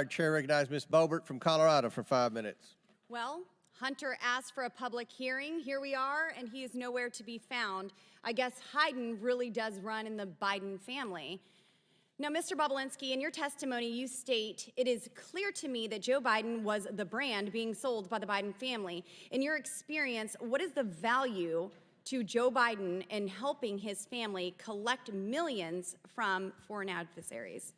Our chair recognizes Ms. Boebert from Colorado for 5 minutes. Well, Hunter asked for a public hearing. Here we are, and he is nowhere to be found. I guess Hayden really does run in the Biden family. Now, Mr. Bobulinski, in your testimony, you state, it is clear to me that Joe Biden was the brand being sold by the Biden family. In your experience, what is the value to Joe Biden in helping his family collect millions from foreign adversaries?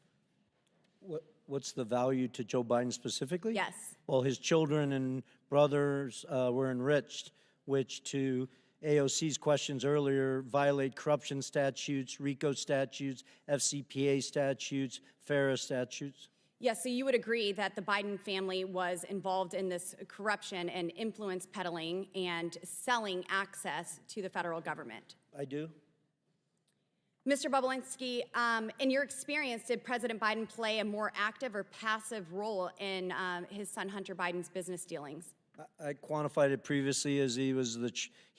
What's the value to Joe Biden specifically? Yes. Well, his children and brothers were enriched, which to AOC's questions earlier violate corruption statutes, RICO statutes, FCPA statutes, FARA statutes. Yes, so you would agree that the Biden family was involved in this corruption and influence peddling and selling access to the federal government? I do. Mr. Bobulinski, in your experience, did President Biden play a more active or passive role in his son Hunter Biden's business dealings? I quantified it previously as he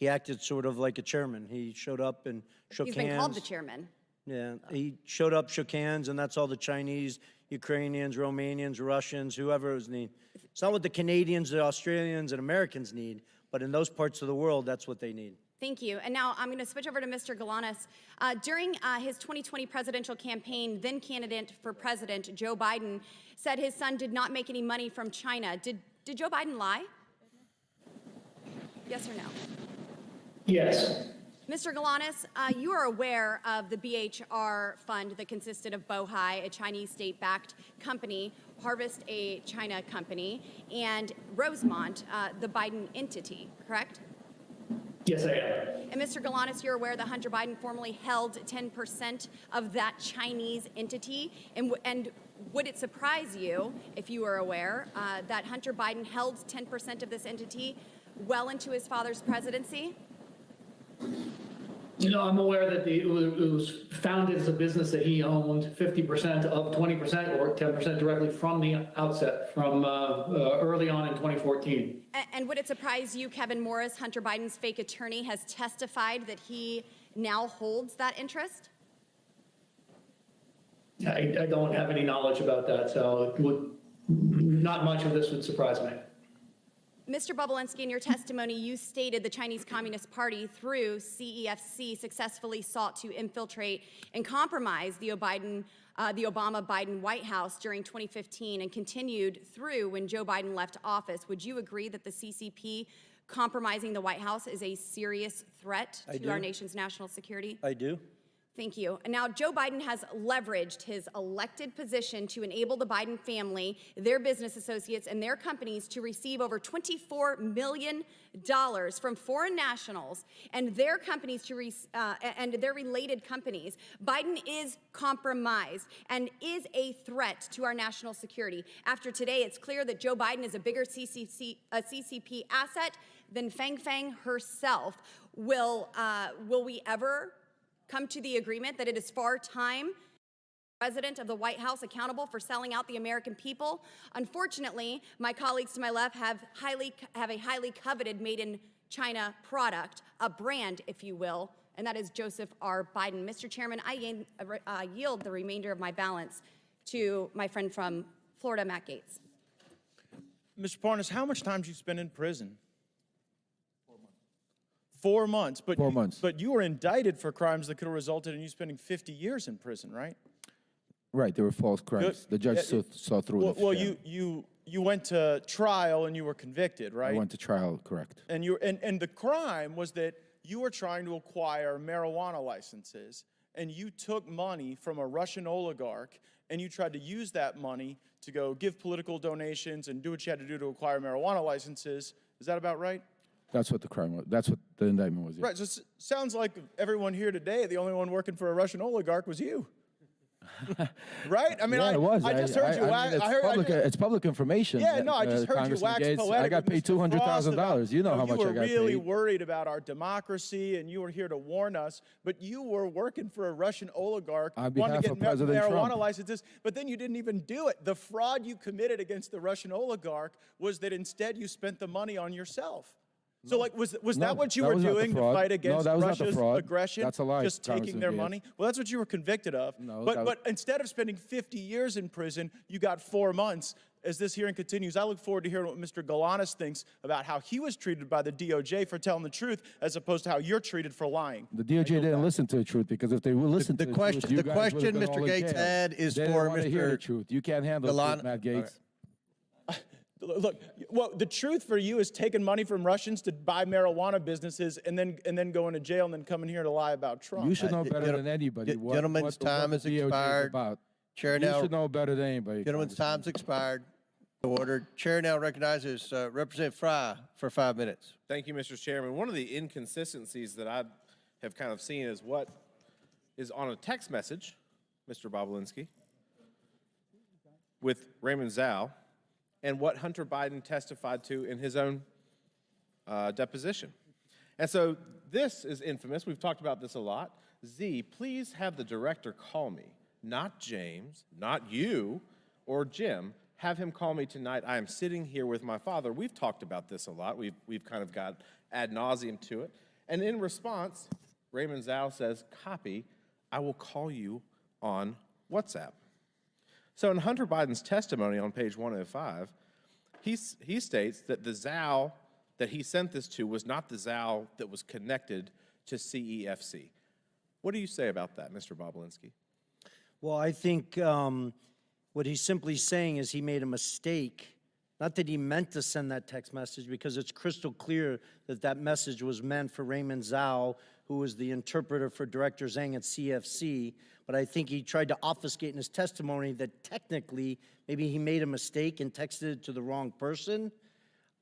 acted sort of like a chairman. He showed up and shook hands. He's been called the chairman. Yeah, he showed up, shook hands, and that's all the Chinese, Ukrainians, Romanians, Russians, whoever was need. It's not what the Canadians, the Australians, and Americans need, but in those parts of the world, that's what they need. Thank you. And now I'm going to switch over to Mr. Galanis. During his 2020 presidential campaign, then candidate for president Joe Biden said his son did not make any money from China. Did Joe Biden lie? Yes or no? Yes. Mr. Galanis, you are aware of the BHR fund that consisted of Bohai, a Chinese state-backed company, Harvest, a China company, and Rosemont, the Biden entity, correct? Yes, I am. And Mr. Galanis, you're aware that Hunter Biden formerly held 10% of that Chinese entity. And would it surprise you, if you were aware, that Hunter Biden held 10% of this entity well into his father's presidency? You know, I'm aware that it was founded as a business that he owned 50% of 20% or 10% directly from the outset, from early on in 2014. And would it surprise you, Kevin Morris, Hunter Biden's fake attorney, has testified that he now holds that interest? I don't have any knowledge about that, so not much of this would surprise me. Mr. Bobulinski, in your testimony, you stated the Chinese Communist Party, through CEFC, successfully sought to infiltrate and compromise the Obama-Biden White House during 2015 and continued through when Joe Biden left office. Would you agree that the CCP compromising the White House is a serious threat to our nation's national security? I do. Thank you. And now Joe Biden has leveraged his elected position to enable the Biden family, their business associates, and their companies to receive over $24 million from foreign nationals and their companies and their related companies. Biden is compromised and is a threat to our national security. After today, it's clear that Joe Biden is a bigger CCP asset than Fang Fang herself. Will we ever come to the agreement that it is far time president of the White House accountable for selling out the American people? Unfortunately, my colleagues to my left have a highly coveted made in China product, a brand, if you will, and that is Joseph R. Biden. Mr. Chairman, I yield the remainder of my balance to my friend from Florida, Matt Gaetz. Mr. Parnas, how much time did you spend in prison? 4 months. 4 months. But you were indicted for crimes that could have resulted in you spending 50 years in prison, right? Right, they were false crimes. The judge saw through it. Well, you went to trial and you were convicted, right? I went to trial, correct. And the crime was that you were trying to acquire marijuana licenses, and you took money from a Russian oligarch, and you tried to use that money to go give political donations and do what you had to do to acquire marijuana licenses. Is that about right? That's what the crime was. That's what the indictment was. Yeah. Right, so it sounds like everyone here today, the only one working for a Russian oligarch was you. Right? I mean, yeah, it was. I just heard you wax. It's public information. Yeah, no, I just heard you wax poetic. I got paid $200,000. You know how much I got paid. You were really worried about our democracy, and you were here to warn us, but you were working for a Russian oligarch, wanting to get marijuana licenses, but then you didn't even do it. The fraud you committed against the Russian oligarch was that instead you spent the money on yourself. So, like, was No, that what you that were was not the doing to fraud. fight No, against that was not the Russia's fraud. aggression? That's a lie, Just taking Congressman their Gates. money? Well, that's what you were convicted of. No, but that- but instead of spending 50 years in prison, you got 4 months. As this hearing continues, I look forward to hearing what Mr. Galanis thinks about how he was treated by the DOJ for telling the truth, as opposed to how you're treated for lying. The DOJ didn't listen to the truth, because if they would listen The to the question- truth, you the guys question would've been Mr. all in Gates jail. had is They didn't for wanna hear Mr. the truth. You can't handle the Galan- truth, Matt Gates. Look, well, the truth for you is taking money from Russians to buy marijuana businesses and then going to jail and then coming here to lie about Trump. You should know better gen- than anybody what gentlemen's the time what has the DOJ is expired. about. Chair You now, should know better than anybody. gentlemen's Congressman. time's expired. Ordered. Chair now recognizes Representative Fry for 5 minutes. Thank you, Mr. Chairman. One of the inconsistencies that I have kind of seen is what is on a text message, Mr. Bobulinski, with Raymond Zhao, and what Hunter Biden testified to in his own deposition. And so this is infamous. We've talked about this a lot. Z, please have the director call me, not James, not you, or Jim. Have him call me tonight. I am sitting here with my father. We've talked about this a lot. We've kind of got ad nauseum to it. And in response, Raymond Zhao says, copy, I will call you on WhatsApp. So in Hunter Biden's testimony on page 105, he states that the Zhao that he sent this to was not the Zhao that was connected to CEFC. What do you say about that, Mr. Bobulinski? Well, I think what he's simply saying is he made a mistake. Not that he meant to send that text message, because it's crystal clear that that message was meant for Raymond Zhao, who was the interpreter for Director Zhang at CFC. But I think he tried to obfuscate in his testimony that technically maybe he made a mistake and texted it to the wrong person.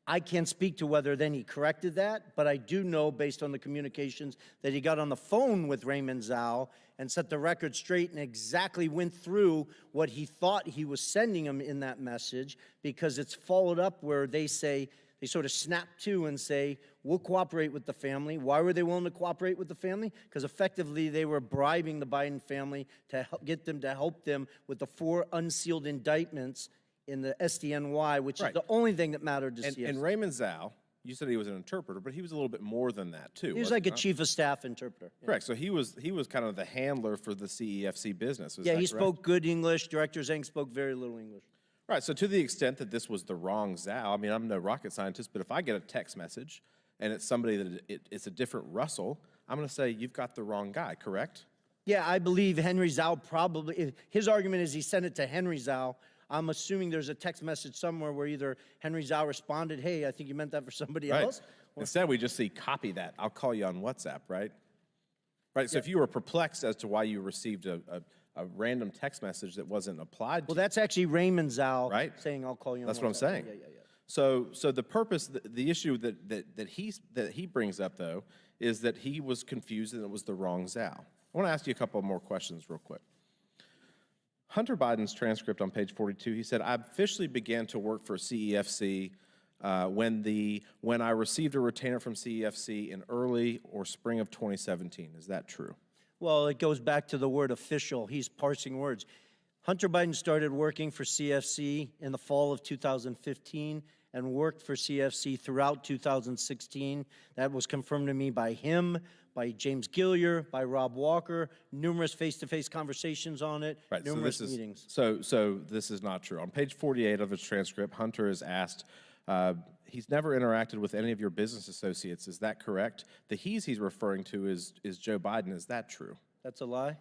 I can't speak to whether then he corrected that, but I do know, based on the communications, that he got on the phone with Raymond Zhao and set the record straight and exactly went through what he thought he was sending him in that message, because it's followed up where they say, they sort of snap to and say, we'll cooperate with the family. Why were they willing to cooperate with the family? Because effectively they were bribing the Biden family to get them to help them with the 4 unsealed indictments in the SDNY, which is Right. the only thing that mattered to And CFC. Raymond Zhao, you said he was an interpreter, but he was a little bit more than that too. He was wasn't like a he? chief of staff interpreter. Yeah. Correct. So he was kind of the handler for the CEFC business. Is Yeah, that he correct? spoke good English. Director Zhang spoke very little English. Right. So to the extent that this was the wrong Zhao, I mean, I'm no rocket scientist, but if I get a text message and it's somebody that it's a different Russell, I'm going to say you've got the wrong guy. Correct? Yeah, I believe Henry Zhao probably, his argument is he sent it to Henry Zhao. I'm assuming there's a text message somewhere where either Henry Zhao responded, hey, I think you meant that for somebody Right. else. Instead, we just see copy that. I'll call you on WhatsApp. Right. Right. So if you were perplexed as to why you received a random text message that wasn't applied Well, to that's actually Raymond Zhao Right. saying, I'll call you on That's what I'm WhatsApp." saying. Yeah. So the purpose, the issue that he brings up though, is that he was confused and it was the wrong Zhao. I want to ask you a couple more questions real quick. Hunter Biden's transcript on page 42, he said, I officially began to work for CEFC when I received a retainer from CEFC in early or spring of 2017. Is that true? Well, it goes back to the word official. He's parsing words. Hunter Biden started working for CFC in the fall of 2015 and worked for CFC throughout 2016. That was confirmed to me by him, by James Gillier, by Rob Walker, numerous face-to-face conversations on it, Right, numerous so this meetings. So this is not true. On page 48 of his transcript, Hunter is asked, he's never interacted with any of your business associates. Is that correct? The he's referring to is Joe Biden. Is that true? That's a lie?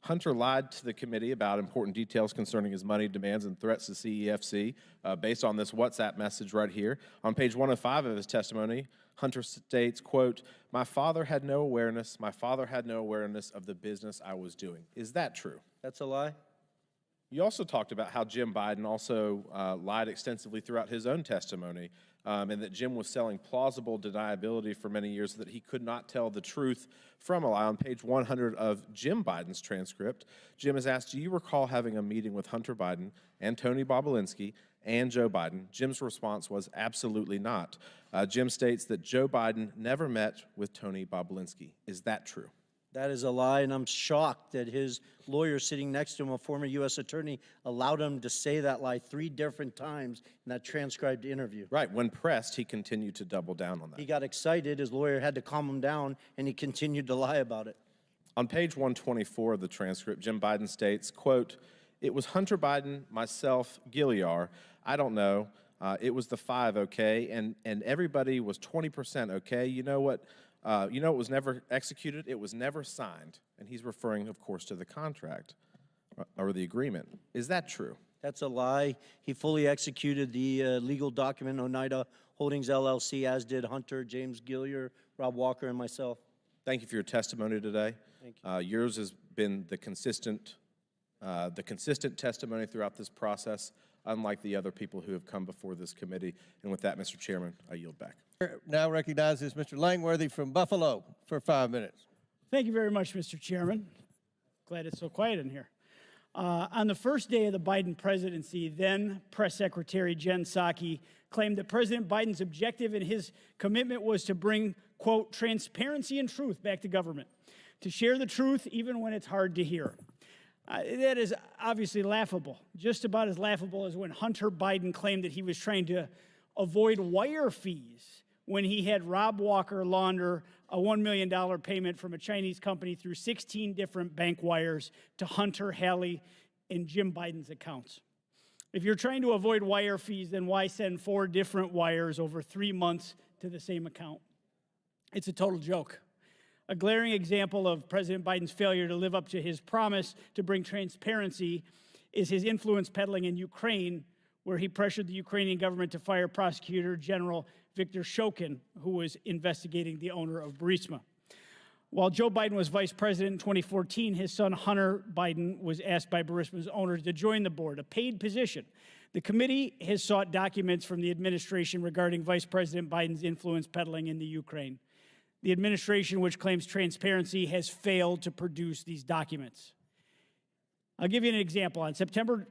Hunter lied to the committee about important details concerning his money demands and threats to CEFC based on this WhatsApp message right here. On page 105 of his testimony, Hunter states, quote, my father had no awareness of the business I was doing. Is that true? That's a lie? You also talked about how Jim Biden also lied extensively throughout his own testimony, and that Jim was selling plausible deniability for many years so that he could not tell the truth from a lie. On page 100 of Jim Biden's transcript, Jim is asked, do you recall having a meeting with Hunter Biden and Tony Bobulinski and Joe Biden? Jim's response was absolutely not. Jim states that Joe Biden never met with Tony Bobulinski. Is that true? That is a lie, and I'm shocked that his lawyer sitting next to him, a former U.S. attorney, allowed him to say that lie 3 different times in that transcribed interview. Right. When pressed, he continued to double down on that. He got excited, his lawyer had to calm him down, and he continued to lie about it. On page 124 of the transcript, Jim Biden states, quote, "It was Hunter Biden, myself, Gilliar. I don't know. It was the 5, okay? And everybody was 20% okay. You know what? It was never executed. It was never signed." And he's referring, of course, to the contract or the agreement. Is that true? That's a lie. He fully executed the legal document, Oneida Holdings LLC, as did Hunter, James Gilliar, Rob Walker, and myself. Thank you for your testimony today. Thank you. Yours has been the consistent testimony throughout this process, unlike the other people who have come before this committee. And with that, Mr. Chairman, I yield back. Now recognizes Mr. Langworthy from Buffalo for 5 minutes. Thank you very much, Mr. Chairman. Glad it's so quiet in here. On the first day of the Biden presidency, then Press Secretary Jen Psaki claimed that President Biden's objective and his commitment was to bring, quote, transparency and truth back to government, to share the truth even when it's hard to hear. That is obviously laughable, just about as laughable as when Hunter Biden claimed that he was trying to avoid wire fees when he had Rob Walker launder a $1 million payment from a Chinese company through 16 different bank wires to Hunter, Hallie, and Jim Biden's accounts. If you're trying to avoid wire fees, then why send 4 different wires over 3 months to the same account? It's a total joke. A glaring example of President Biden's failure to live up to his promise to bring transparency is his influence peddling in Ukraine, where he pressured the Ukrainian government to fire Prosecutor General Viktor Shokin, who was investigating the owner of Burisma. While Joe Biden was vice president in 2014, his son Hunter Biden was asked by Burisma's owners to join the board, a paid position. The committee has sought documents from the administration regarding Vice President Biden's influence peddling in the Ukraine. The administration, which claims transparency, has failed to produce these documents. I'll give you an example. On September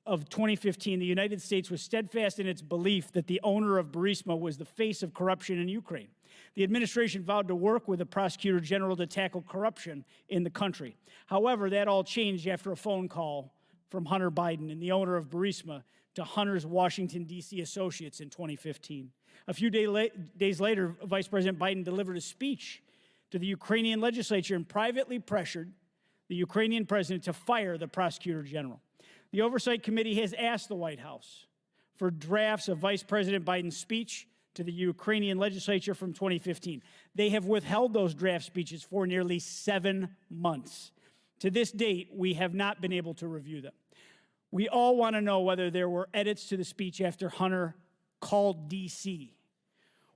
of 2015, the United States was steadfast in its belief that the owner of Burisma was the face of corruption in Ukraine. The administration vowed to work with the Prosecutor General to tackle corruption in the country. However, that all changed after a phone call from Hunter Biden and the owner of Burisma to Hunter's Washington, D.C. associates in 2015. A few days later, Vice President Biden delivered a speech to the Ukrainian legislature and privately pressured the Ukrainian president to fire the Prosecutor General. The Oversight Committee has asked the White House for drafts of Vice President Biden's speech to the Ukrainian legislature from 2015. They have withheld those draft speeches for nearly 7 months. To this date, we have not been able to review them. We all want to know whether there were edits to the speech after Hunter called D.C.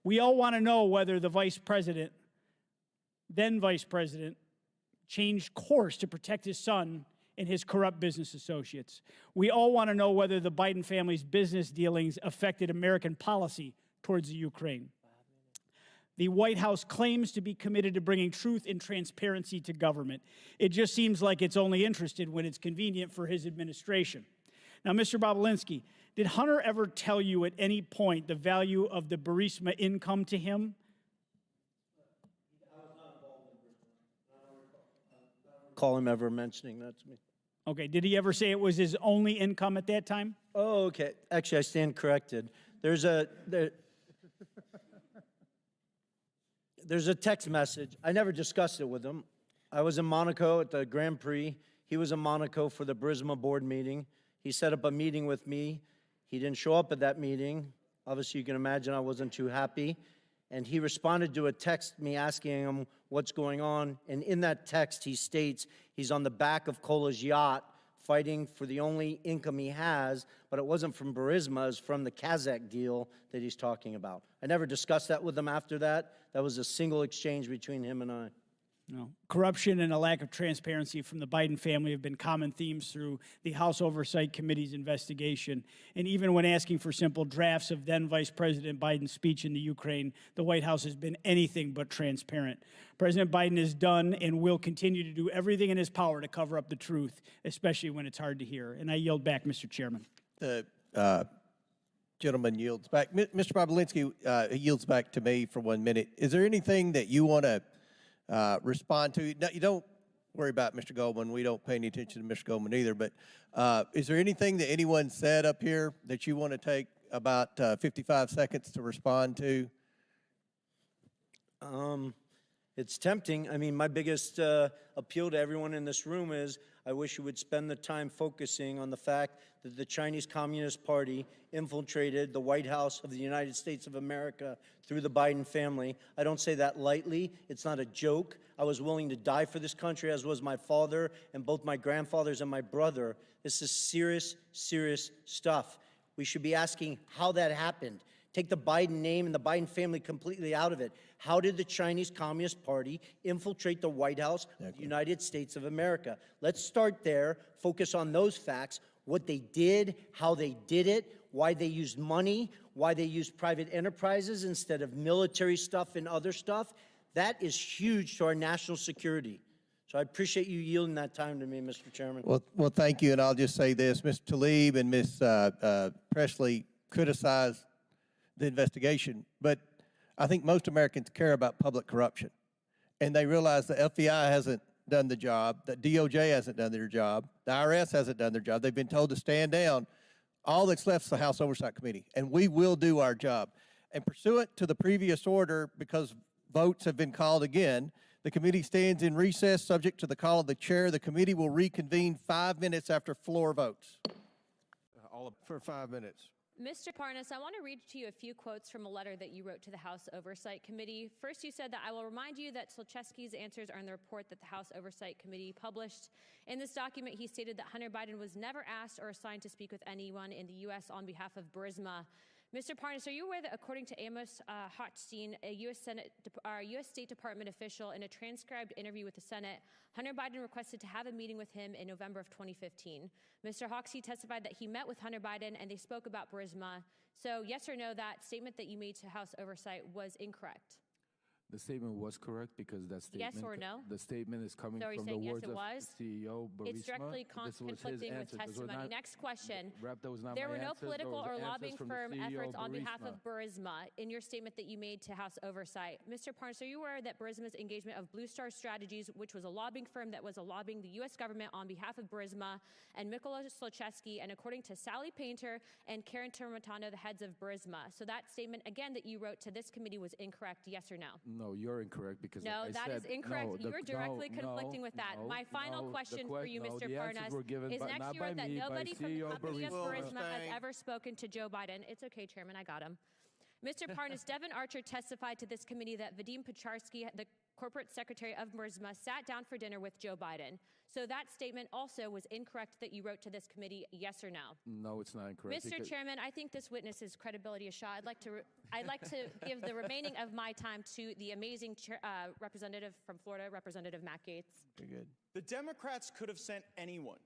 We all want to know whether the then vice president, changed course to protect his son and his corrupt business associates. We all want to know whether the Biden family's business dealings affected American policy towards the Ukraine. The White House claims to be committed to bringing truth and transparency to government. It just seems like it's only interested when it's convenient for his administration. Now, Mr. Bobulinski, did Hunter ever tell you at any point the value of the Burisma income to him? I was not involved in Burisma. I don't recall him ever mentioning that to me. Okay, did he ever say it was his only income at that time? Oh, okay. Actually, I stand corrected. There's a text message. I never discussed it with him. I was in Monaco at the Grand Prix. He was in Monaco for the Burisma board meeting. He set up a meeting with me. He didn't show up at that meeting. Obviously, you can imagine I wasn't too happy. And he responded to a text me asking him what's going on. And in that text, he states he's on the back of Kola's yacht fighting for the only income he has, but it wasn't from Burisma, it was from the Kazakh deal that he's talking about. I never discussed that with him after that. That was a single exchange between him and I. No. Corruption and a lack of transparency from the Biden family have been common themes through the House Oversight Committee's investigation. And even when asking for simple drafts of then Vice President Biden's speech in the Ukraine, the White House has been anything but transparent. President Biden has done and will continue to do everything in his power to cover up the truth, especially when it's hard to hear. And I yield back, Mr. Chairman. The gentleman yields back. Mr. Bobulinski yields back to me for 1 minute. Is there anything that you want to respond to. No, you don't worry about Mr. Goldman. We don't pay any attention to Mr. Goldman either. But is there anything that anyone said up here that you want to take about 55 seconds to respond to? It's tempting. I mean, my biggest appeal to everyone in this room is I wish you would spend the time focusing on the fact that the Chinese Communist Party infiltrated the White House of the United States of America through the Biden family. I don't say that lightly. It's not a joke. I was willing to die for this country, as was my father and both my grandfathers and my brother. This is serious, serious stuff. We should be asking how that happened. Take the Biden name and the Biden family completely out of it. How did the Chinese Communist Party infiltrate the White House of the United States of America? Let's start there, focus on those facts, what they did, how they did it, why they used money, why they used private enterprises instead of military stuff and other stuff. That is huge to our national security. So I appreciate you yielding that time to me, Mr. Chairman. Well, thank you, and I'll just say this. Mr. Tlaib and Ms. Presley criticized the investigation, but I think most Americans care about public corruption, and they realize the FBI hasn't done the job, that DOJ hasn't done their job, the IRS hasn't done their job. They've been told to stand down. All that's left is the House Oversight Committee, and we will do our job. And pursuant to the previous order, because votes have been called again, the committee stands in recess subject to the call of the chair. The committee will reconvene 5 minutes after floor votes. For 5 minutes. Mr. Parnas, I want to read to you a few quotes from a letter that you wrote to the House Oversight Committee. First, you said that I will remind you that Solcheski's answers are in the report that the House Oversight Committee published. In this document, he stated that Hunter Biden was never asked or assigned to speak with anyone in the U.S. on behalf of Burisma. Mr. Parnas, are you aware that according to Amos Hochstein, a U.S. State Department official, in a transcribed interview with the Senate, Hunter Biden requested to have a meeting with him in November of 2015. Mr. Hochstein testified that he met with Hunter Biden and they spoke about Burisma. So yes or no, that statement that you made to House Oversight was incorrect? The statement was correct because that statement. Yes or no? The statement is coming So are you from the saying yes, words it of was? CEO Burisma. It's directly conflicting with testimony. Next question. There were no political or lobbying firm efforts on behalf of Burisma in your statement that you made to House Oversight. Mr. Parnas, are you aware that Burisma's engagement of Blue Star Strategies, which was a lobbying firm that was lobbying the U.S. government on behalf of Burisma, and Mykola Solcheski, and according to Sally Painter and Karen Termitano, the heads of Burisma? So that statement, again, that you wrote to this committee was incorrect, yes or no? No, you're incorrect because no, like that is incorrect. No, You're directly conflicting with that. My final question for you, Mr. Parnas, is next you wrote that nobody from the company of Burisma has ever spoken to Joe Biden. It's okay, Chairman, I got him. Mr. Parnas, Devin Archer testified to this committee that Vadim Pecharsky, the corporate secretary of Burisma, sat down for dinner with Joe Biden. So that statement also was incorrect that you wrote to this committee, yes or no? No, it's not incorrect. Mr. Chairman, I think this witness's credibility is shot. I'd like to give the remaining of my time to the amazing representative from Florida, Representative Matt Gaetz. Very good. The Democrats could have sent anyone.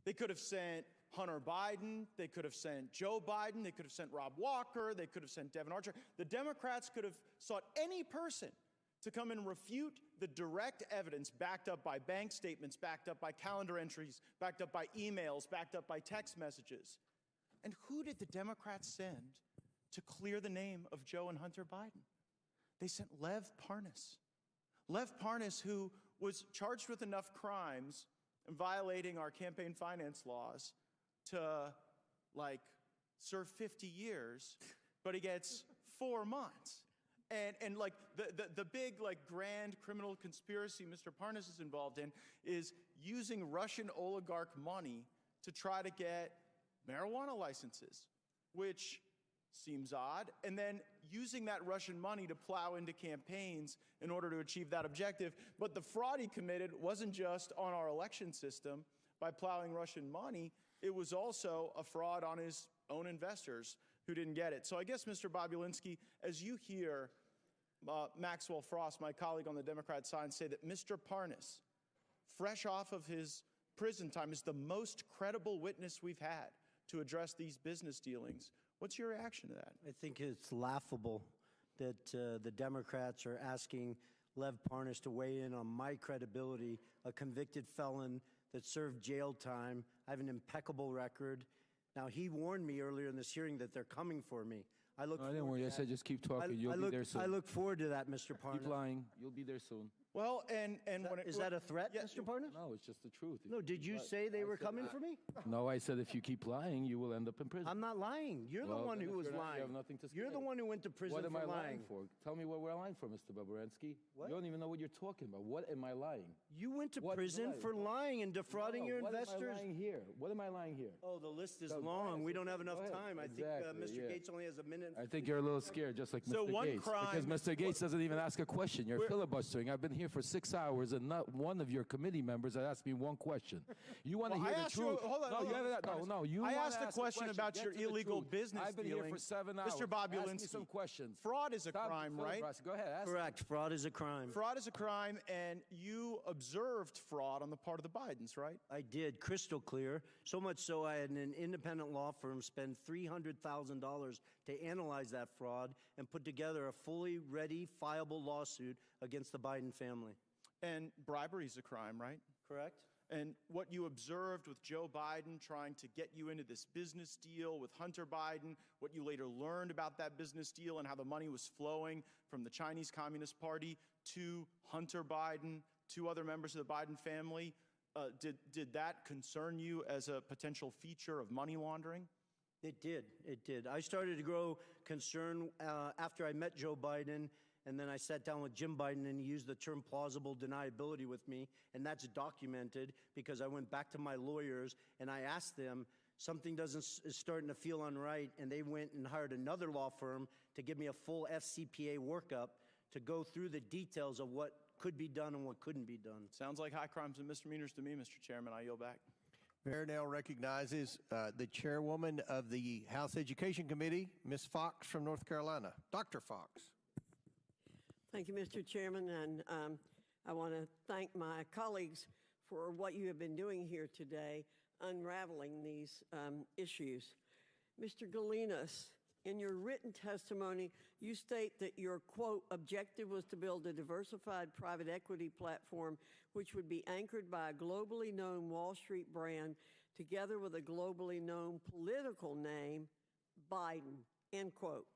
They could have sent Hunter Biden, they could have sent Joe Biden, they could have sent Rob Walker, they could have sent Devin Archer. The Democrats could have sought any person to come and refute the direct evidence backed up by bank statements, backed up by calendar entries, backed up by emails, backed up by text messages. And who did the Democrats send to clear the name of Joe and Hunter Biden? They sent Lev Parnas. Lev Parnas, who was charged with enough crimes and violating our campaign finance laws to, serve 50 years, but he gets 4 months. And the big, grand criminal conspiracy Mr. Parnas is involved in is using Russian oligarch money to try to get marijuana licenses, which seems odd, and then using that Russian money to plow into campaigns in order to achieve that objective. But the fraud he committed wasn't just on our election system by plowing Russian money, it was also a fraud on his own investors who didn't get it. So I guess, Mr. Bobulinski, as you hear Maxwell Frost, my colleague on the Democrat side, say that Mr. Parnas, fresh off of his prison time, is the most credible witness we've had to address these business dealings, what's your reaction to that? I think it's laughable that the Democrats are asking Lev Parnas to weigh in on my credibility, a convicted felon that served jail time. I have an impeccable record. Now, he warned me earlier in this hearing that they're coming for me. I look No, I didn't worry. I said just keep talking. You'll be there soon. I look forward to that, Mr. Parnas. Keep lying. You'll be there soon. Well, and when it, Is that a threat, Yeah, Mr. Partner? No, it's just the truth. No, did you say they were coming for me? No, I said if you keep lying, you will end up in prison. I'm not lying. You're the Well, one then who if was you're not, lying. you have nothing to say. You're the one who went to prison What am for I lying. lying for? Tell me what we're lying for, Mr. Bobulinski. What? You don't even know what you're talking about. What am I lying? You went to What prison lying? for lying and defrauding your What investors. am I lying here? What am I lying here? Oh, the list is Go long. ahead. We don't have enough Go ahead. time. I think Exactly, Mr. yeah. Gates only has a minute. I think you're a little scared, just like So Mr. one Gates. crime- Because Mr. Gates doesn't even ask a question. You're filibustering. I've been here for 6 hours, and not one of your committee members has asked me one question. You want to Well, hear I the asked you- truth? hold on, no, hold you on, haven't. Mr. No, no. You I wanna asked a ask question about Get your to the illegal truth. business I've been here for dealing. 7 hours. Mr. Bobulinski. Ask me some questions. Fraud is a Stop crime, right? filibustering. Go ahead. Ask me. Correct. Fraud is a crime. Fraud is a crime, and you observed fraud on the part of the Bidens, right? I did, crystal clear. So much so I had an independent law firm spend $300,000 to analyze that fraud and put together a fully ready, fileable lawsuit against the Biden family. And bribery is a crime, right? Correct? And what you observed with Joe Biden trying to get you into this business deal with Hunter Biden, what you later learned about that business deal and how the money was flowing from the Chinese Communist Party to Hunter Biden, to other members of the Biden family, did that concern you as a potential feature of money laundering? It did. It did. I started to grow concern after I met Joe Biden, and then I sat down with Jim Biden, and he used the term plausible deniability with me, and that's documented because I went back to my lawyers and I asked them, something is starting to feel unright, and they went and hired another law firm to give me a full FCPA workup to go through the details of what could be done and what couldn't be done. Sounds like high crimes and misdemeanors to me, Mr. Chairman. I yield back. Mayor now recognizes the chairwoman of the House Education Committee, Ms. Fox from North Carolina. Dr. Fox. Thank you, Mr. Chairman, and I want to thank my colleagues for what you have been doing here today, unraveling these issues. Mr. Galinas, in your written testimony, you state that your, quote, objective was to build a diversified private equity platform which would be anchored by a globally known Wall Street brand together with a globally known political name, Biden, end quote.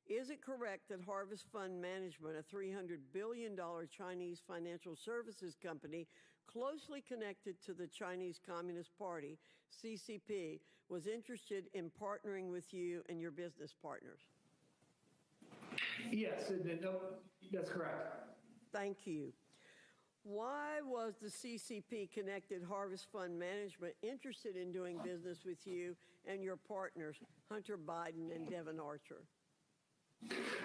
Is it correct that Harvest Fund Management, a $300 billion Chinese financial services company closely connected to the Chinese Communist Party, CCP, was interested in partnering with you and your business partners? Yes, that's correct. Thank you. Why was the CCP-connected Harvest Fund Management interested in doing business with you and your partners, Hunter Biden and Devon Archer?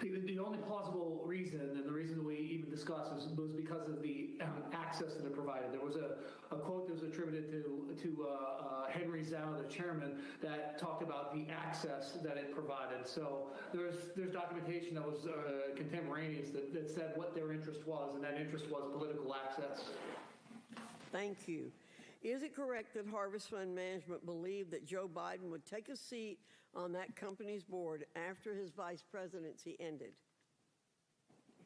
The only plausible reason, and the reason we even discussed, was because of the access that it provided. There was a quote that was attributed to Henry Zhao, the chairman, that talked about the access that it provided. So there's documentation that was contemporaneous that said what their interest was, and that interest was political access. Thank you. Is it correct that Harvest Fund Management believed that Joe Biden would take a seat on that company's board after his vice presidency ended?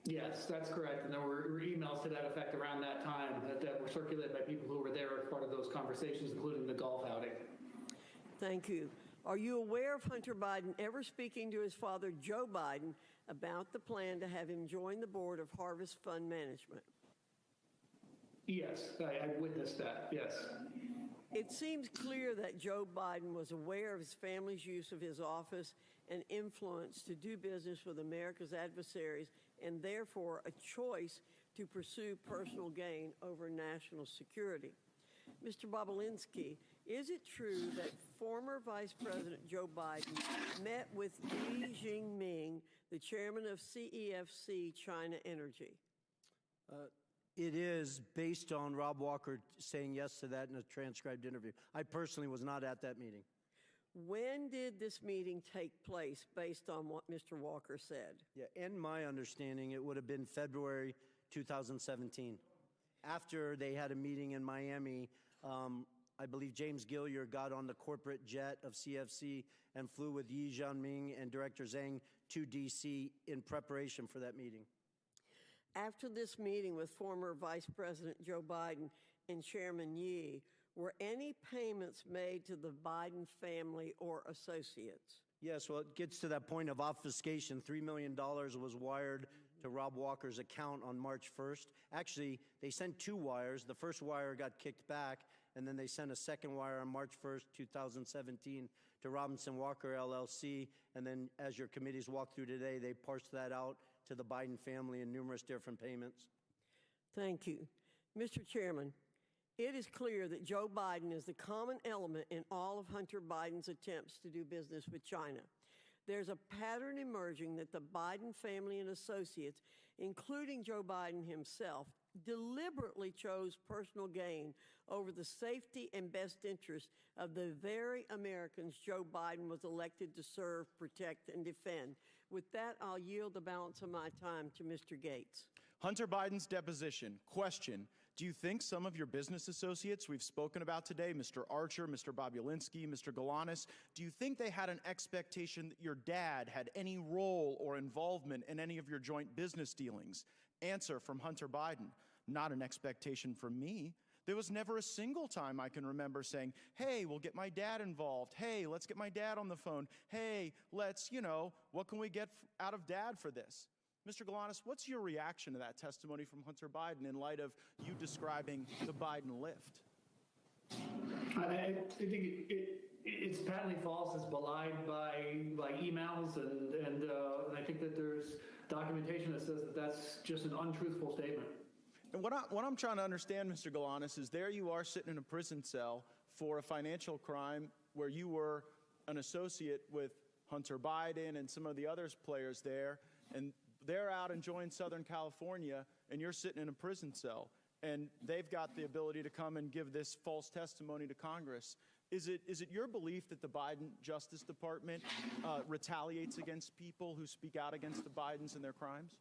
Yes, that's correct. And there were emails to that effect around that time that were circulated by people who were there as part of those conversations, including the golf outing. Thank you. Are you aware of Hunter Biden ever speaking to his father, Joe Biden, about the plan to have him join the board of Harvest Fund Management? Yes, I witnessed that, yes. It seems clear that Joe Biden was aware of his family's use of his office and influence to do business with America's adversaries, and therefore a choice to pursue personal gain over national security. Mr. Bobulinski, is it true that former Vice President Joe Biden met with Li Jingming, the chairman of CEFC China Energy? It is based on Rob Walker saying yes to that in a transcribed interview. I personally was not at that meeting. When did this meeting take place based on what Mr. Walker said? Yeah, in my understanding, it would have been February 2017. After they had a meeting in Miami, I believe James Gillier got on the corporate jet of CFC and flew with Yi Jianming and Director Zhang to D.C. in preparation for that meeting. After this meeting with former Vice President Joe Biden and Chairman Yi, were any payments made to the Biden family or associates? Yes, well, it gets to that point of obfuscation. $3 million was wired to Rob Walker's account on March 1st. Actually, they sent 2 wires. The first wire got kicked back, and then they sent a second wire on March 1st, 2017 to Robinson Walker LLC. And then as your committees walked through today, they parsed that out to the Biden family in numerous different payments. Thank you. Mr. Chairman, it is clear that Joe Biden is the common element in all of Hunter Biden's attempts to do business with China. There's a pattern emerging that the Biden family and associates, including Joe Biden himself, deliberately chose personal gain over the safety and best interest of the very Americans Joe Biden was elected to serve, protect, and defend. With that, I'll yield the balance of my time to Mr. Gates. Hunter Biden's deposition. Question. Do you think some of your business associates we've spoken about today, Mr. Archer, Mr. Bobulinski, Mr. Galanis, do you think they had an expectation that your dad had any role or involvement in any of your joint business dealings? Answer from Hunter Biden. Not an expectation from me. There was never a single time I can remember saying, hey, we'll get my dad involved. Hey, let's get my dad on the phone. Hey, let's, what can we get out of dad for this? Mr. Galanis, what's your reaction to that testimony from Hunter Biden in light of you describing the Biden lift? I think it's patently false. It's belied by emails, and I think that there's documentation that says that that's just an untruthful statement. And what I'm trying to understand, Mr. Galanis, is there you are sitting in a prison cell for a financial crime where you were an associate with Hunter Biden and some of the other players there, and they're out enjoying Southern California, and you're sitting in a prison cell, and they've got the ability to come and give this false testimony to Congress. Is it your belief that the Biden Justice Department retaliates against people who speak out against the Bidens and their crimes?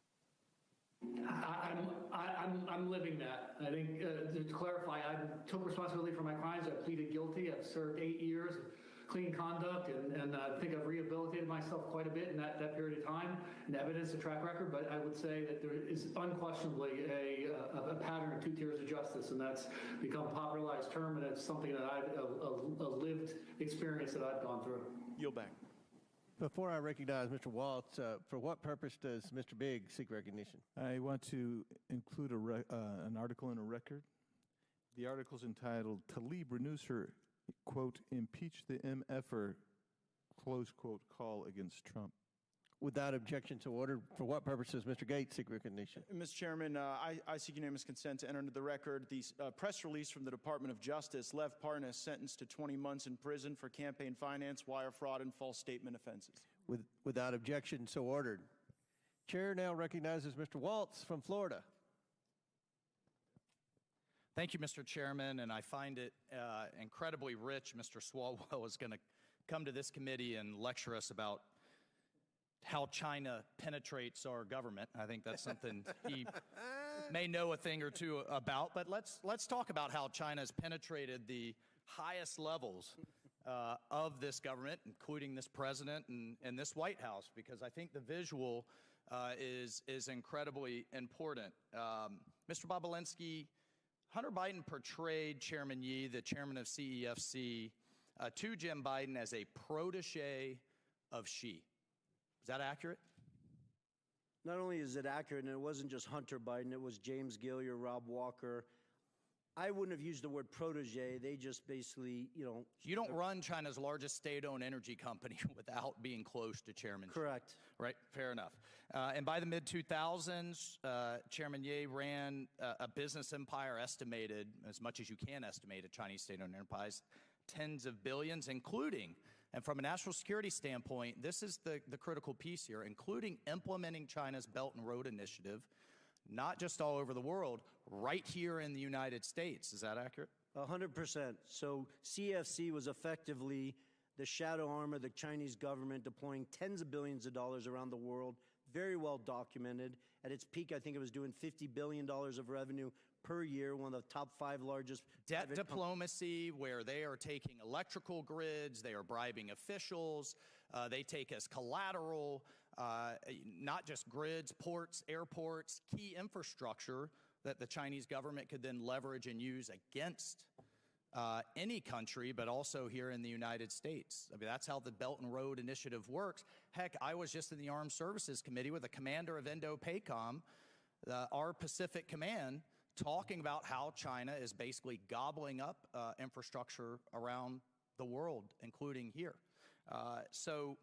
I'm living that. I think to clarify, I took responsibility for my crimes. I pleaded guilty. I've served 8 years of clean conduct, and I think I've rehabilitated myself quite a bit in that period of time, and evidence, a track record. But I would say that there is unquestionably a pattern of 2 tiers of justice, and that's become a popularized term, and it's something that a lived experience that I've gone through. Yield back. Before I recognize Mr. Waltz, for what purpose does Mr. Biggs seek recognition? I want to include an article in a record. The article is entitled, Tlaib renews her, quote, impeach the MFer, close quote, call against Trump. Without objection to order, for what purpose does Mr. Gates seek recognition? Mr. Chairman, I seek unanimous consent to enter into the record the press release from the Department of Justice, Lev Parnas sentenced to 20 months in prison for campaign finance, wire fraud, and false statement offenses. Without objection, so ordered. Chair now recognizes Mr. Waltz from Florida. Thank you, Mr. Chairman, and I find it incredibly rich. Mr. Swalwell is going to come to this committee and lecture us about how China penetrates our government. I think that's something he may know a thing or two about, but let's talk about how China has penetrated the highest levels of this government, including this president and this White House, because I think the visual is incredibly important. Mr. Bobulinski, Hunter Biden portrayed Chairman Yi, the chairman of CEFC, to Jim Biden as a protege of Xi. Is that accurate? Not only is it accurate, and it wasn't just Hunter Biden, it was James Gilliar, Rob Walker. I wouldn't have used the word protege. They just basically, You don't run China's largest state-owned energy company without being close to Chairman Xi. Correct. Right, fair enough. And by the mid-2000s, Chairman Ye ran a business empire estimated, as much as you can estimate a Chinese state-owned enterprise, tens of billions, including, and from a national security standpoint, this is the critical piece here, including implementing China's Belt and Road Initiative, not just all over the world, right here in the United States. Is that accurate? 100%. So CFC was effectively the shadow arm of the Chinese government deploying tens of billions of dollars around the world, very well documented. At its peak, I think it was doing $50 billion of revenue per year, one of the top 5 largest. Debt diplomacy, where they are taking electrical grids, they are bribing officials, they take as collateral, not just grids, ports, airports, key infrastructure that the Chinese government could then leverage and use against any country, but also here in the United States. I mean, that's how the Belt and Road Initiative works. Heck, I was just in the Armed Services Committee with the commander of Indo-PACOM, our Pacific Command, talking about how China is basically gobbling up infrastructure around the world, including here. So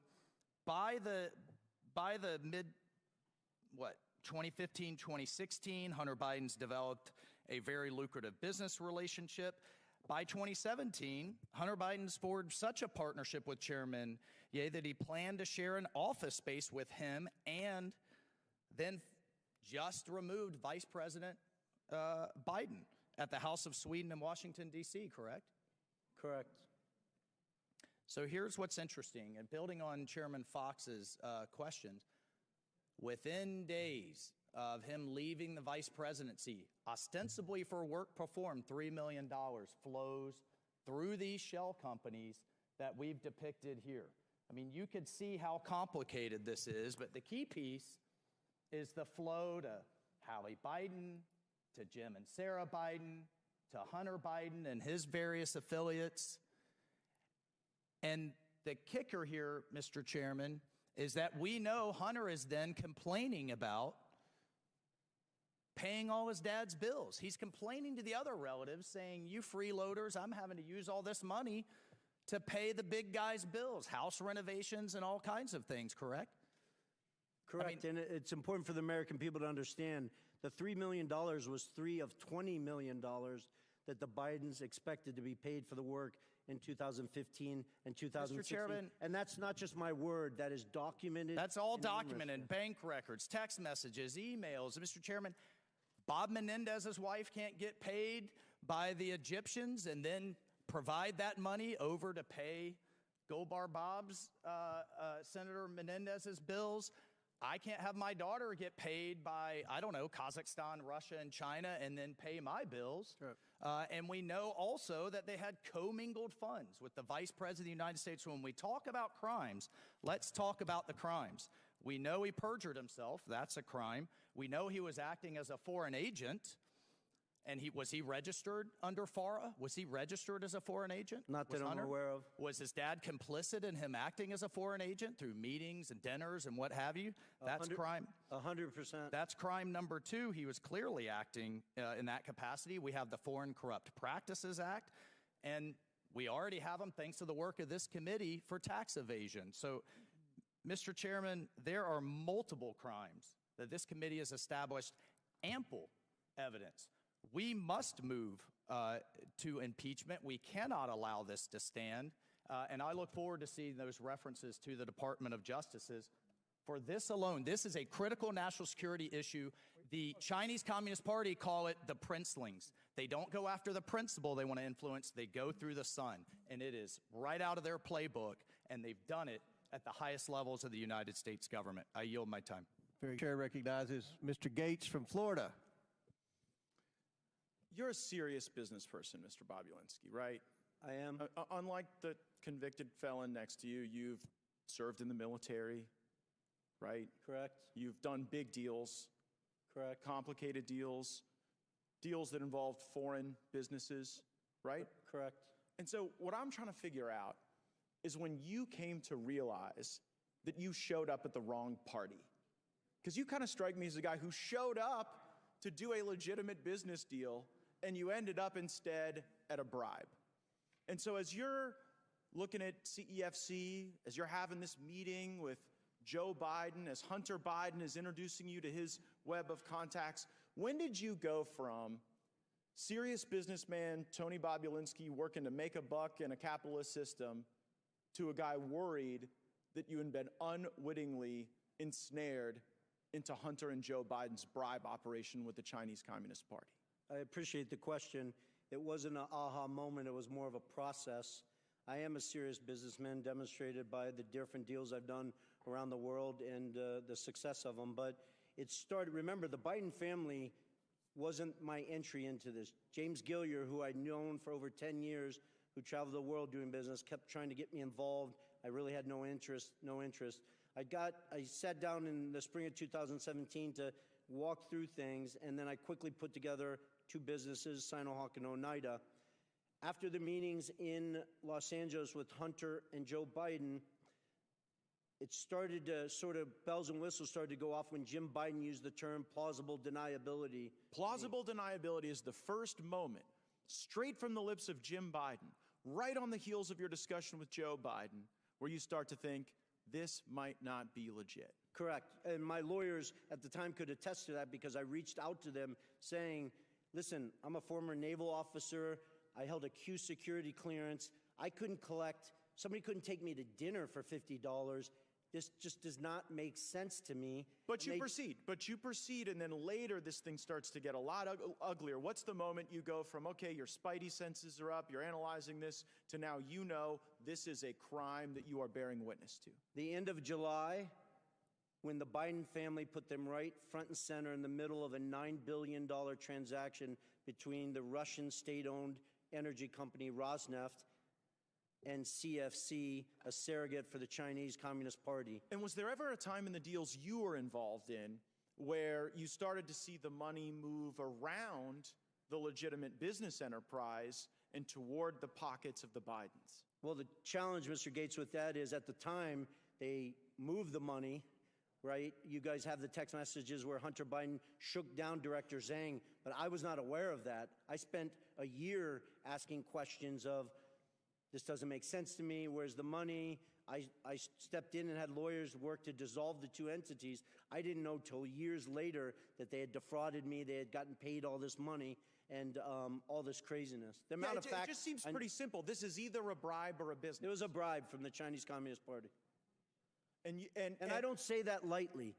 by the mid, 2015, 2016, Hunter Biden's developed a very lucrative business relationship. By 2017, Hunter Biden's forged such a partnership with Chairman Ye that he planned to share an office space with him, and then just removed Vice President Biden at the House of Sweden in Washington, D.C., correct? Correct. So here's what's interesting, and building on Chairman Fox's questions, within days of him leaving the vice presidency, ostensibly for work performed, $3 million flows through these shell companies that we've depicted here. I mean, you could see how complicated this is, but the key piece is the flow to Hallie Biden, to Jim and Sarah Biden, to Hunter Biden and his various affiliates. And the kicker here, Mr. Chairman, is that we know Hunter is then complaining about paying all his dad's bills. He's complaining to the other relatives saying, you freeloaders, I'm having to use all this money to pay the big guy's bills, house renovations and all kinds of things, correct? Correct, and it's important for the American people to understand the $3 million was $3 of $20 million that the Bidens expected to be paid for the work in 2015 and 2016. Mr. Chairman, and that's not just my word, that is documented. That's all in documented, bank records, text messages, emails. Mr. Chairman, Bob Menendez's wife can't get paid by the Egyptians and then provide that money over to pay Goldbar Bob's, Senator Menendez's bills. I can't have my daughter get paid by, I don't know, Kazakhstan, Russia, and China and then pay my bills. Sure. And we know also that they had commingled funds with the Vice President of the United States. So when we talk about crimes, let's talk about the crimes. We know he perjured himself. That's a crime. We know he was acting as a foreign agent. And was he registered under FARA? Was he registered as a foreign agent? Not that I'm aware of. Was his dad complicit in him acting as a foreign agent through meetings and dinners and what have you? That's crime. 100%. That's crime number two. He was clearly acting in that capacity. We have the Foreign Corrupt Practices Act, and we already have them thanks to the work of this committee for tax evasion. So, Mr. Chairman, there are multiple crimes that this committee has established ample evidence. We must move to impeachment. We cannot allow this to stand. And I look forward to seeing those references to the Department of Justice's. For this alone, this is a critical national security issue. The Chinese Communist Party call it the princelings. They don't go after the principle they want to influence. They go through the sun. And it is right out of their playbook. And they've done it at the highest levels of the United States government. I yield my time. Chair recognizes Mr. Gates from Florida. You're a serious business person, Mr. Bobulinski, right? I am. Unlike the convicted felon next to you, you've served in the military, right? Correct. You've done big deals. Correct. Complicated deals, deals that involved foreign businesses, right? Correct. And so what I'm trying to figure out is when you came to realize that you showed up at the wrong party. Because you kind of strike me as a guy who showed up to do a legitimate business deal, and you ended up instead at a bribe. And so as you're looking at CEFC, as you're having this meeting with Joe Biden, as Hunter Biden is introducing you to his web of contacts, when did you go from serious businessman Tony Bobulinski working to make a buck in a capitalist system to a guy worried that you had been unwittingly ensnared into Hunter and Joe Biden's bribe operation with the Chinese Communist Party? I appreciate the question. It wasn't an aha moment. It was more of a process. I am a serious businessman, demonstrated by the different deals I've done around the world and the success of them. But it started, remember, the Biden family wasn't my entry into this. James Gillier, who I'd known for over 10 years, who traveled the world doing business, kept trying to get me involved. I really had no interest. I sat down in the spring of 2017 to walk through things, and then I quickly put together two businesses, Sinohawk and Oneida. After the meetings in Los Angeles with Hunter and Joe Biden, it started to sort of, bells and whistles started to go off when Jim Biden used the term plausible deniability. Plausible deniability is the first moment, straight from the lips of Jim Biden, right on the heels of your discussion with Joe Biden, where you start to think, this might not be legit. Correct. And my lawyers at the time could attest to that because I reached out to them saying, listen, I'm a former naval officer. I held a Q security clearance. I couldn't collect, somebody couldn't take me to dinner for $50. This just does not make sense to me. But you proceed, and then later this thing starts to get a lot uglier. What's the moment you go from, okay, your spidey senses are up, you're analyzing this, to now you know this is a crime that you are bearing witness to? The end of July, when the Biden family put them right front and center in the middle of a $9 billion transaction between the Russian state-owned energy company Rosneft and CFC, a surrogate for the Chinese Communist Party. And was there ever a time in the deals you were involved in where you started to see the money move around the legitimate business enterprise and toward the pockets of the Bidens? Well, the challenge, Mr. Gates, with that is at the time they moved the money, right? You guys have the text messages where Hunter Biden shook down Director Zhang, but I was not aware of that. I spent a year asking questions of, this doesn't make sense to me. Where's the money? I stepped in and had lawyers work to dissolve the two entities. I didn't know till years later that they had defrauded me. They had gotten paid all this money and all this craziness. The amount of facts. It just seems pretty simple. This is either a bribe or a business. It was a bribe from the Chinese Communist Party. And I don't say that lightly.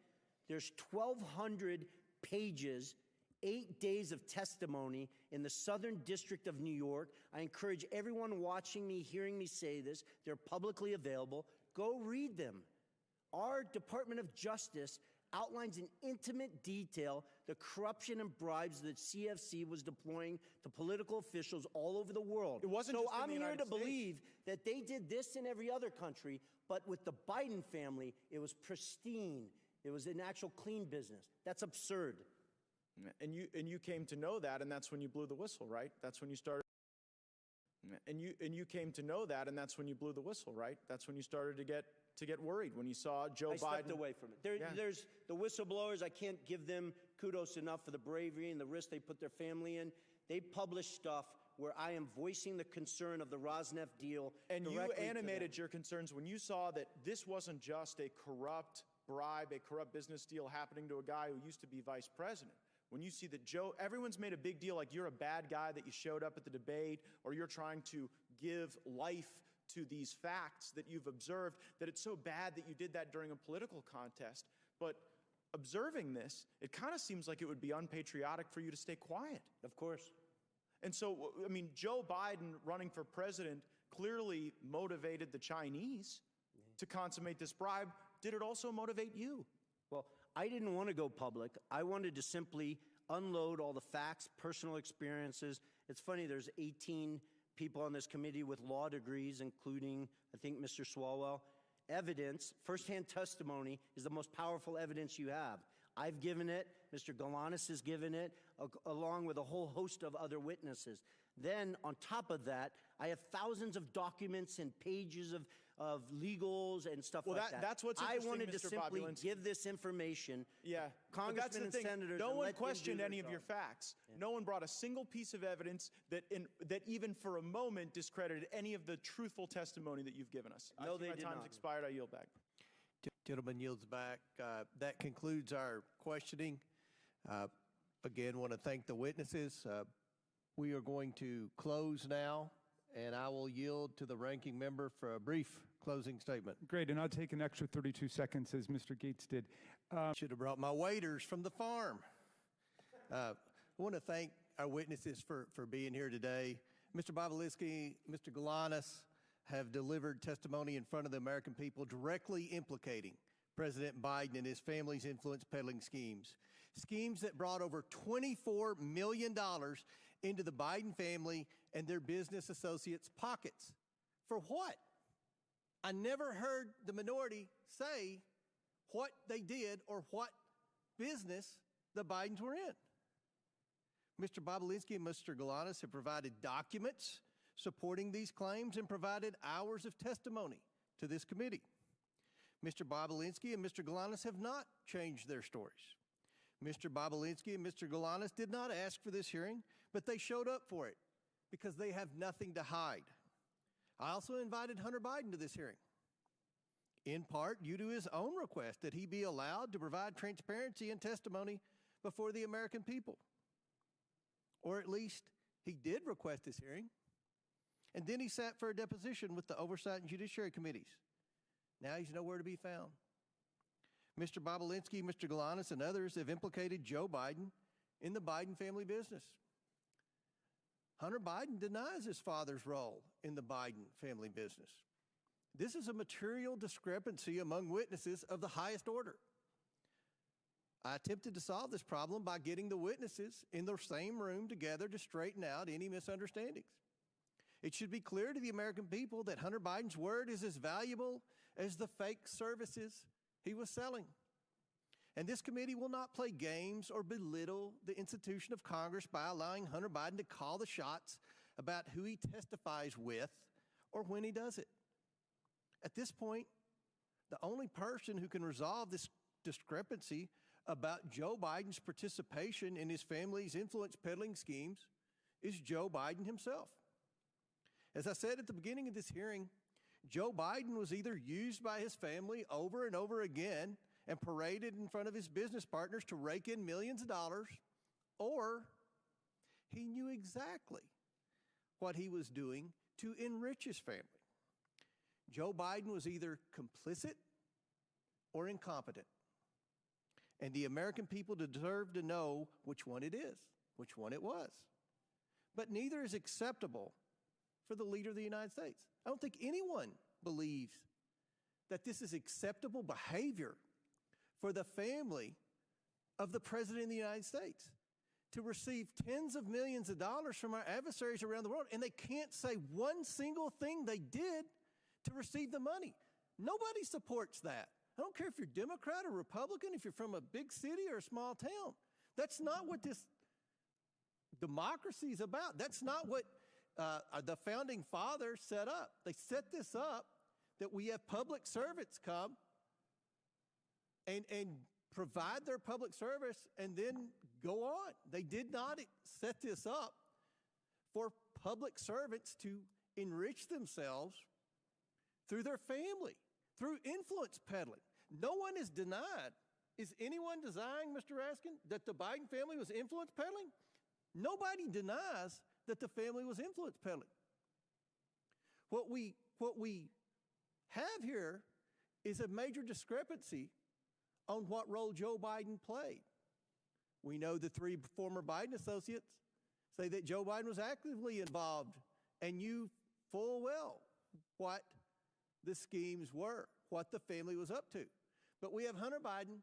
There's 1,200 pages, 8 days of testimony in the Southern District of New York. I encourage everyone watching me, hearing me say this, they're publicly available. Go read them. Our Department of Justice outlines in intimate detail the corruption and bribes that CFC was deploying to political officials all over the world. It wasn't so just in I'm the here United to States. believe that they did this in every other country, but with the Biden family, it was pristine. It was an actual clean business. That's absurd. And you came to know that, and that's when you blew the whistle, right? That's when you started. And you came to know that, and that's when you blew the whistle, right? That's when you started to get worried when you saw Joe Biden. I stepped away from it. There's the whistleblowers. I can't give them kudos enough for the bravery and the risk they put their family in. They publish stuff where I am voicing the concern of the Rosneft deal. And you animated your concerns when you saw that this wasn't just a corrupt bribe, a corrupt business deal happening to a guy who used to be vice president. When you see that everyone's made a big deal like you're a bad guy that you showed up at the debate, or you're trying to give life to these facts that you've observed, that it's so bad that you did that during a political contest. But observing this, it kind of seems like it would be unpatriotic for you to stay quiet. Of course. And so, I mean, Joe Biden running for president clearly motivated the Chinese to consummate this bribe. Did it also motivate you? Well, I didn't want to go public. I wanted to simply unload all the facts, personal experiences. It's funny, there's 18 people on this committee with law degrees, including, I think, Mr. Swalwell. Evidence, firsthand testimony, is the most powerful evidence you have. I've given it, Mr. Galanis has given it, along with a whole host of other witnesses. Then, on top of that, I have thousands of documents and pages of legals and stuff like that. That's what's I interesting, wanted to Mr. simply Bobulinski. give this information. Yeah, Congressmen and senators. No and one let them questioned do their any of job. your facts. Yeah. No one brought a single piece of evidence that even for a moment discredited any of the truthful testimony that you've given us. No, they my did time's not. expired. I yield back. Gentleman yields back. That concludes our questioning. Again, want to thank the witnesses. We are going to close now, and I will yield to the ranking member for a brief closing statement. Great, and I'll take an extra 32 seconds as Mr. Gates did. Should have brought my waiters from the farm. I want to thank our witnesses for being here today. Mr. Bobulinski, Mr. Galanis have delivered testimony in front of the American people directly implicating President Biden and his family's influence peddling schemes. Schemes that brought over $24 million into the Biden family and their business associates' pockets. For what? I never heard the minority say what they did or what business the Bidens were in. Mr. Bobulinski and Mr. Galanis have provided documents supporting these claims and provided hours of testimony to this committee. Mr. Bobulinski and Mr. Galanis have not changed their stories. Mr. Bobulinski and Mr. Galanis did not ask for this hearing, but they showed up for it because they have nothing to hide. I also invited Hunter Biden to this hearing, in part due to his own request that he be allowed to provide transparency and testimony before the American people. Or at least he did request this hearing, and then he sat for a deposition with the Oversight and Judiciary Committees. Now he's nowhere to be found. Mr. Bobulinski, Mr. Galanis, and others have implicated Joe Biden in the Biden family business. Hunter Biden denies his father's role in the Biden family business. This is a material discrepancy among witnesses of the highest order. I attempted to solve this problem by getting the witnesses in the same room together to straighten out any misunderstandings. It should be clear to the American people that Hunter Biden's word is as valuable as the fake services he was selling. And this committee will not play games or belittle the institution of Congress by allowing Hunter Biden to call the shots about who he testifies with or when he does it. At this point, the only person who can resolve this discrepancy about Joe Biden's participation in his family's influence peddling schemes is Joe Biden himself. As I said at the beginning of this hearing, Joe Biden was either used by his family over and over again and paraded in front of his business partners to rake in millions of dollars, or he knew exactly what he was doing to enrich his family. Joe Biden was either complicit or incompetent. And the American people deserve to know which one it is, which one it was. But neither is acceptable for the leader of the United States. I don't think anyone believes that this is acceptable behavior for the family of the President of the United States to receive tens of millions of dollars from our adversaries around the world, and they can't say one single thing they did to receive the money. Nobody supports that. I don't care if you're Democrat or Republican, if you're from a big city or a small town. That's not what this democracy is about. That's not what the founding fathers set up. They set this up that we have public servants come and provide their public service and then go on. They did not set this up for public servants to enrich themselves through their family, through influence peddling. No one is denied. Is anyone denying, Mr. Raskin, that the Biden family was influence peddling? Nobody denies that the family was influence peddling. What we have here is a major discrepancy on what role Joe Biden played. We know the three former Biden associates say that Joe Biden was actively involved and knew full well what the schemes were, what the family was up to. But we have Hunter Biden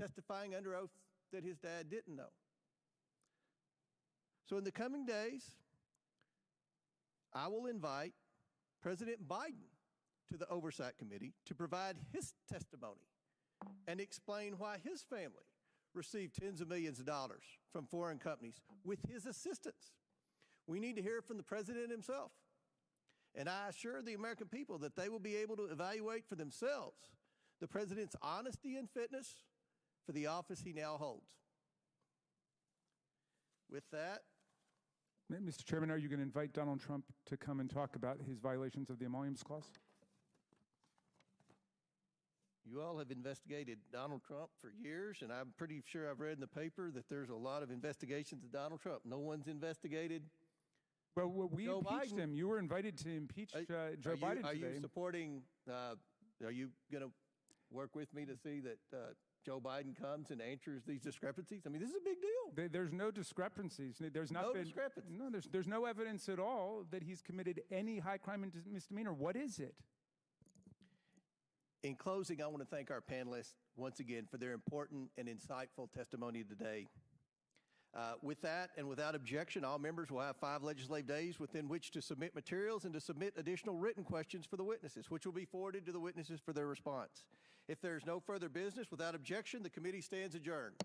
testifying under oath that his dad didn't know. So in the coming days, I will invite President Biden to the Oversight Committee to provide his testimony and explain why his family received tens of millions of dollars from foreign companies with his assistance. We need to hear from the president himself. And I assure the American people that they will be able to evaluate for themselves the president's honesty and fitness for the office he now holds. With that, Mr. Chairman, are you going to invite Donald Trump to come and talk about his violations of the Emoluments Clause? you all have investigated Donald Trump for years, and I'm pretty sure I've read in the paper that there's a lot of investigations of Donald Trump. No one's investigated Well, we Joe impeached Biden. him. You were invited to impeach Joe Biden Are today. you supporting, are you going to work with me to see that Joe Biden comes and answers these discrepancies? I mean, this is a big deal. There's no discrepancies. There's not No been, discrepancies. No, there's no evidence at all that he's committed any high crime and misdemeanor. What is it? In closing, I want to thank our panelists once again for their important and insightful testimony today. With that and without objection, all members will have 5 legislative days within which to submit materials and to submit additional written questions for the witnesses, which will be forwarded to the witnesses for their response. If there is no further business, without objection, the committee stands adjourned.